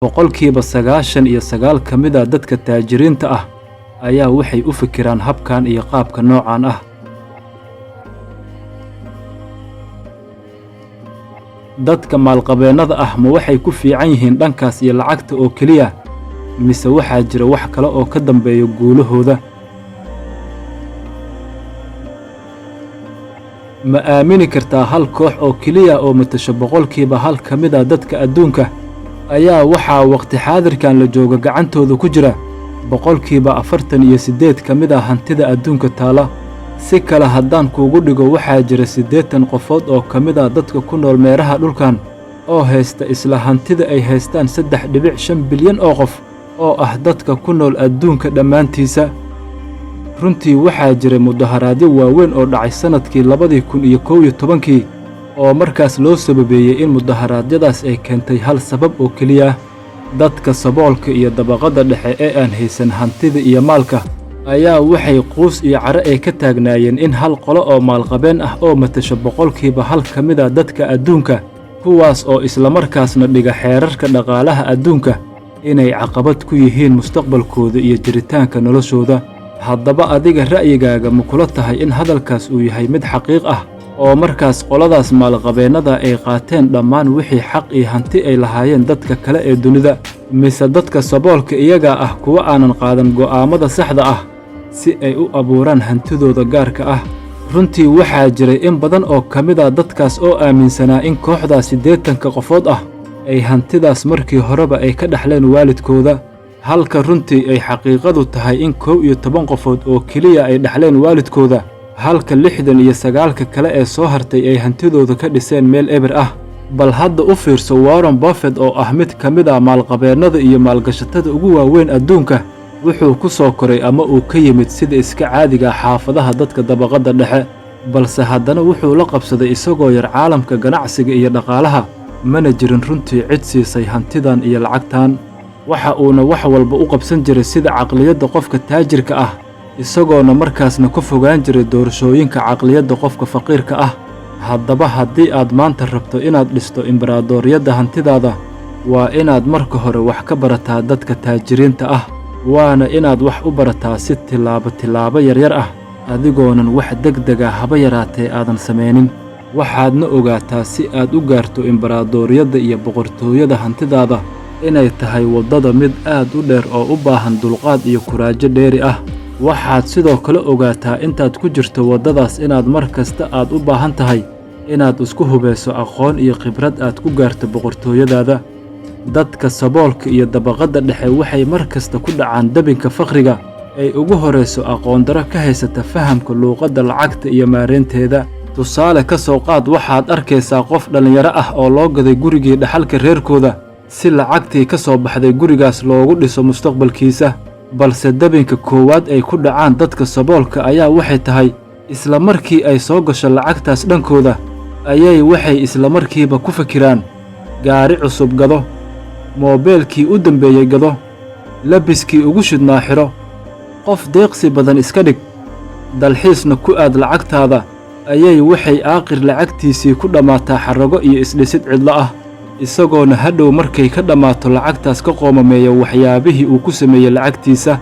boqolkiiba 99 ka mid ah dadka taajiriinta ah ayaa waxay u fikiraan habkan iyo qaabka noocan ah. dadka maalqabeennada ah ma waxay ku fiican yihiin dhankaas iyo lacagta oo keliya, mise waxaa jira wax kale oo ka dambeeya guulahooda? ma aamini kartaa hal koox oo keliya oo matasha boqolkiiba 1 ka mid ah dadka adduunka ayaa waxaa waqti xaadirkan la jooga gacantooda ku jira boqolkiiba 48 ka mid ah hantida adduunka taala? si kale haddaan kuugu dhigo, waxaa jira 80 qofood oo ka mid ah dadka ku nool meeraha dhulkan oo haysta isla hantida ay haystaan 3.5 bilyan oo qof oo ah dadka ku nool adduunka dhammaantiisa. runtii waxaa jiray mudaharaadyo waaweyn oo dhacay sannadkii 2011 oo markaas loo sababeeyey in mudaharaadyadaas ay keentay hal sabab oo keliya. dadka saboolka iyo dabaqadda dhexe ee aan haysan hantida iyo maalka ayaa waxay quus iyo caro ay ka taagnaayeen in hal qolo oo maalqabeen ah oo matasha boqolkiiba 1 ka mid ah dadka adduunka, kuwaas oo islamarkaasna dhiga xeerarka dhaqaalaha adduunka, inay caqabad ku yihiin mustaqbalkooda iyo jiritaanka noloshooda. haddaba adiga ra'yigaaga ma kula tahay in hadalkaas uu yahay mid xaqiiq ah oo markaas qoladaas maalqabeennada ay qaateen dhammaan wixii xaq iyo hanti ay lahaayeen dadka kale ee dunida, mise dadka saboolka iyagaa ah kuwa aanan qaadan go'aamada saxda ah si ay u abuuraan hantidooda gaarka ah? runtii waxaa jiray in badan oo ka mid ah dadkaas oo aaminsanaa in kooxdaas 80 qofood ah ay hantidaas markii horeba ay ka dhaxleen waalidkooda, halka runtii ay xaqiiqadu tahay in 11 qofood oo keliya ay dhaxleen waalidkooda, halka 69 kale ee soo hartay ay hantidooda ka dhiseen meel eber ah. bal hadda u fiirso Warren Buffett oo ah mid ka mid ah maalqabeennada iyo maalgashatada ugu waaweyn adduunka, wuxuu ku soo koray ama uu ka yimid sida iska caadiga xaafadaha dadka dabaqadda dhexe, balse haddana wuxuu la qabsaday isagoo yar caalamka ganacsiga iyo dhaqaalaha. mana jirin runtii cid siisay hantidan iyo lacagtan. waxa uuna wax walba u qabsan jiray sida caqliyadda qofka taajirka ah, isagoona markaasna ka fogaan jiray doorashooyinka caqliyadda qofka faqiirka ah. haddaba haddii aad maanta rabto inaad dhisto imbaraadoriyadda hantidaada, waa inaad marka hore wax ka barataa dadka taajiriinta ah, waana inaad wax u barataa si tillaabo yaryar ah, adigoonan wax degdega haba yaraatee aadan samaynin. waxaadna ogaataa si aad u gaarto imbaraadoriyadda iyo boqortooyada hantidaada inay tahay waddada mid aad u dheer oo u baahan dulqaad iyo kuraajo dheeri ah. waxaad sidoo kale ogaataa intaad ku jirto waddadaas inaad mar kasta aad u baahan tahay inaad isku hubayso aqoon iyo khibrad aad ku gaarto boqortooyadaada. dadka saboolka iyo dabaqadda dhexe waxay mar kasta ku dhacaan dabinka faqriga ay ugu horrayso aqoon-daro ka haysata fahamka luuqadda lacagta iyo maareynteeda. tusaale ka soo qaad, waxaad arkaysaa qof dhallinyaro ah oo loo gaday gurigii dhaxalka reerkooda si lacagtii ka soo baxday gurigaas loogu dhiso mustaqbalkiisa, balse dabinka koowaad ay ku dhacaan dadka saboolka ayaa waxay tahay isla markii ay soo gasho lacagtaas dhankooda ayay waxay isla markiiba ku fikiraan gaari cusub gado, moobeelkii u dambeeyey gado, labiskii ugu shidhnaa xidho, qof deeqsi badan iska dhig, dalxiisna ku aad lacagtaada, ayay waxay aakhir lacagtiisii ku dhammaataa xarago iyo isdhisid cidlo ah, isagoona hadhow markay ka dhammaato lacagtaas ka qoomameeya waxyaabihii uu ku sameeyey lacagtiisa.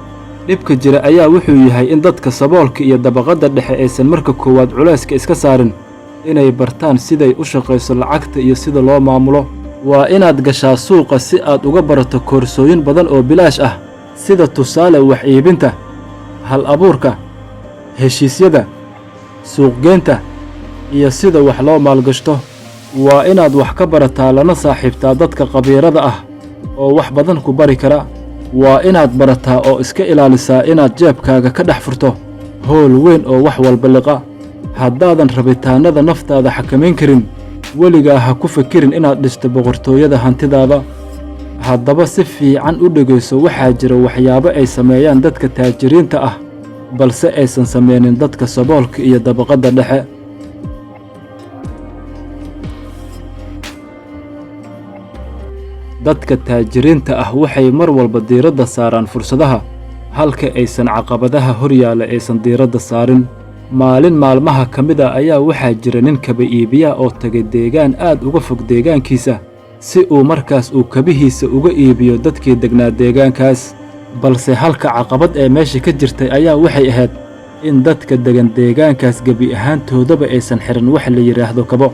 dhibka jira ayaa wuxuu yahay in dadka saboolka iyo dabaqadda dhexe aysan marka koowaad culayska iska saarin inay bartaan siday u shaqayso lacagta iyo sida loo maamulo. waa inaad gashaa suuqa si aad uga barato koorsooyin badan oo bilaash ah, sida tusaale wax iibinta, hal abuurka, heshiisyada, suuqgeynta iyo sida wax loo maalgashto. waa inaad wax ka barataa lana saaxiibtaa dadka khabiirada ah oo wax badan ku bari kara. waa inaad barataa oo iska ilaalisaa inaad jeebkaaga ka dhex furto howl weyn oo wax walba liqa. haddaadan rabitaanada naftaada xakamayn karin, weligaa ha ku fikirin inaad dhisto boqortooyada hantidaada. haddaba si fiican u dhegayso, waxaa jira waxyaabo ay sameeyaan dadka taajiriinta ah balse aysan samaynin dadka saboolka iyo dabaqadda dhexe. dadka taajiriinta ah waxay mar walba diiradda saaraan fursadaha, halka aysan caqabadaha horyaalla aysan diiradda saarin. maalin maalmaha ka mid a ayaa waxaa jira nin kaba iibiya oo tagay deegaan aad uga fog deegaankiisa si uu markaas uu kabihiisa uga iibiyo dadkii degnaa deegaankaas. balse halka caqabad ee meesha ka jirtay ayaa waxay ahayd in dadka degan deegaankaas gebi ahaantoodaba aysan xiran wax la yidhaahdo kabo.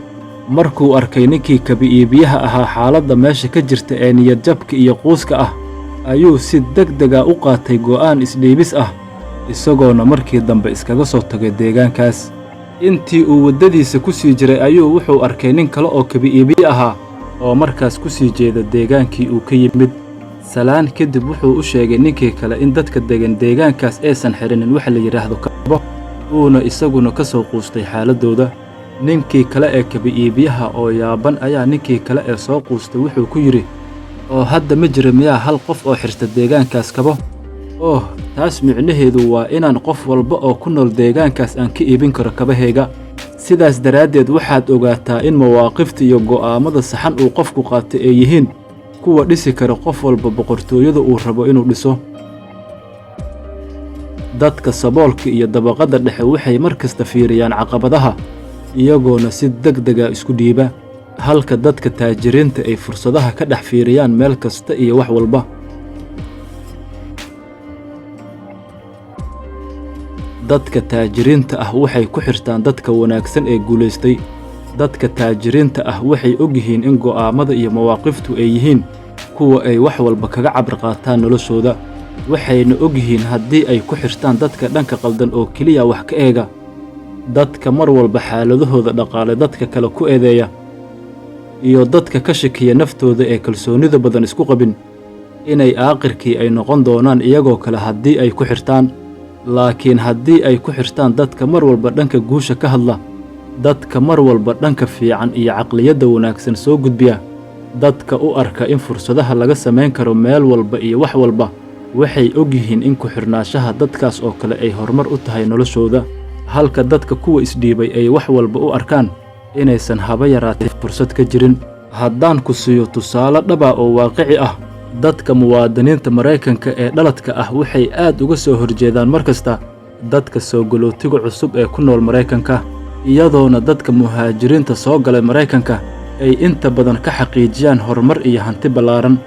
markuu arkay ninkii kabi iibiyaha ahaa xaaladda meesha ka jirta ee niyadjabka iyo quuska ah, ayuu si degdega u qaatay go'aan isdhiibis ah, isagoona markii dambe iskaga soo tagay deegaankaas. intii uu waddadiisa ku sii jiray ayuu wuxuu arkay nin kale oo kabi iibiye ahaa oo markaas ku sii jeeda deegaankii uu ka yimid. salaan kadib wuxuu u sheegay ninkii kale in dadka degan deegaankaas aysan xirinin wax la yidhaahdo kabo, uuna isaguna ka soo quustay xaaladdooda. ninkii kale ee kabi iibiyaha oo yaaban ayaa ninkii kale ee soo quustay wuxuu ku yidhi, oo hadda ma jira miyaa hal qof oo xirta deegaankaas kabo? taas micnaheedu waa inaan qof walba oo ku nool deegaankaas aan ka iibin karo kabahayga. sidaas daraaddeed waxaad ogaataa in mawaaqifta iyo go'aamada saxan uu qofku qaatay ay yihiin kuwa dhisi kara qof walba boqortooyada uu rabo inuu dhiso. dadka saboolka iyo dabaqadda dhexe waxay mar kasta fiiriyaan caqabadaha, iyagoona si degdega isku dhiiba, halka dadka taajiriinta ay fursadaha ka dhex fiiriyaan meel kasta iyo wax walba. dadka taajiriinta ah waxay ku xirtaan dadka wanaagsan ee guulaystay. dadka taajiriinta ah waxay og yihiin in go'aamada iyo mawaaqiftu ay yihiin kuwa ay wax walba kaga cabir qaataan noloshooda, waxayna og yihiin haddii ay ku xirtaan dadka dhanka qaldan oo keliya wax ka eega, dadka mar walba xaaladahooda dhaqaale dadka kale ku eedeeya, iyo dadka ka shakiya naftooda ee kalsoonida badan isku qabin, inay aakhirkii ay noqon doonaan iyagoo kale haddii ay ku xirtaan. laakiin haddii ay ku xirtaan dadka mar walba dhanka guusha ka hadla, dadka mar walba dhanka fiican iyo caqliyadda wanaagsan soo gudbiya, dadka u arka in fursadaha laga samayn karo meel walba iyo wax walba, waxay og yihiin in ku xirnaanshaha dadkaas oo kale ay horumar u tahay noloshooda, halka dadka kuwa isdhiibay ay wax walba u arkaan inaysan haba yaraatee fursad ka jirin. haddaan ku siiyo tusaale dhaba oo waaqici ah, dadka muwaadiniinta Maraykanka ee dhaladka ah waxay aad uga soo horjeedaan mar kasta dadka soo galootiga cusub ee ku nool Maraykanka, iyadoona dadka muhaajiriinta soo galay Maraykanka ay inta badan ka xaqiijiyaan horumar iyo hanti ballaaran.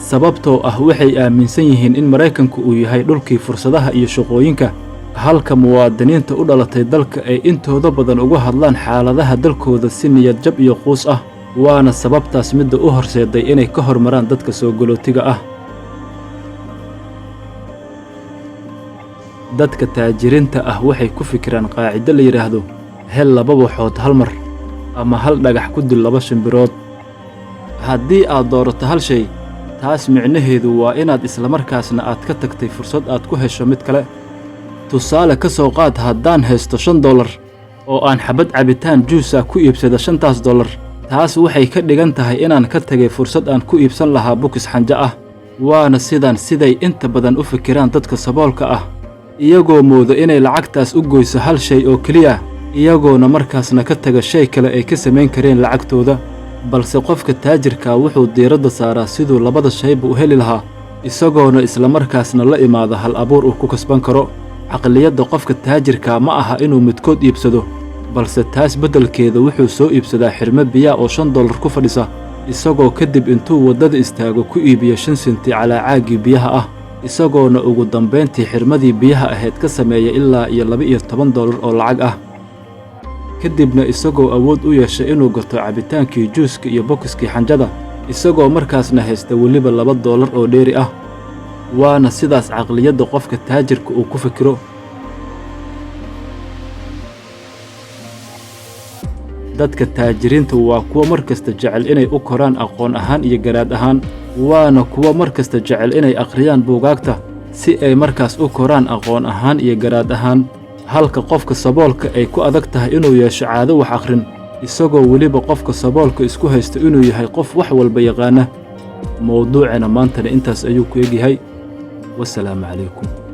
sababtoo ah waxay aaminsan yihiin in Maraykanku uu yahay dhulkii fursadaha iyo shaqooyinka, halka muwaadiniinta u dhalatay dalka ay intooda badan uga hadlaan xaaladaha dalkooda si niyad jab iyo quus ah, waana sababtaas midda u horseeday inay ka hormaraan dadka soo galootiga ah. dadka taajiriinta ah waxay ku fikiraan qaacido la yidhaahdo hel 2 waxood hal mar, ama hal dhagax ku dil 2 shimbirood. haddii aad doorato hal shay, taas micnaheedu waa inaad islamarkaasna aad ka tagtay fursad aad ku hesho mid kale. tusaale ka soo qaad, haddaan haysto $5 oo aan xabad cabitaan juusa ku iibsada $5, taas waxay ka dhigan tahay inaan ka tagay fursad aan ku iibsan lahaa bukis xanjo ah. waana siday inta badan u fikiraan dadka saboolka ah, iyagoo mooda inay lacagtaas u goyso hal shay oo keliya, iyagoona markaasna ka taga shay kale ay ka samayn kareen lacagtooda. balse qofka taajirka wuxuu diiradda saaraa siduu labada shayba u heli lahaa, isagoona islamarkaasna la imaada hal abuur uu ku kasban karo. caqliyadda qofka taajirka ma aha inuu midkood iibsado, balse taas beddelkeeda wuxuu soo iibsadaa xirmo biyaa oo $5 ku fadhisa, isagoo kadib intuu waddada istaago ku iibiyo 5 senti calaa caaggii biyaha ah, isagoona ugu dambayntii xirmadii biyaha ahayd ka sameeya ilaa iyo $12 oo lacag ah. kadibna isagoo awood u yeeshay inuu gato cabitaankii juuska iyo bokiskii xanjada, isagoo markaasna haysta weliba $2 oo dheeri ah. waana sidaas caqliyadda qofka taajirka uu ku fikiro. dadka taajiriinta waa kuwa mar kasta jecel inay u koraan aqoon ahaan iyo garaad ahaan, waana kuwa mar kasta jecel inay akhriyaan buugaagta si ay markaas u koraan aqoon ahaan iyo garaad ahaan, halka qofka saboolka ay ku adag tahay inuu yeesho caado wax akhrin, isagoo weliba qofka saboolka isku haysta inuu yahay qof wax walba yaqaana. mowduucana maantana intaas ayuu ku egyahay. والسلام عليكم.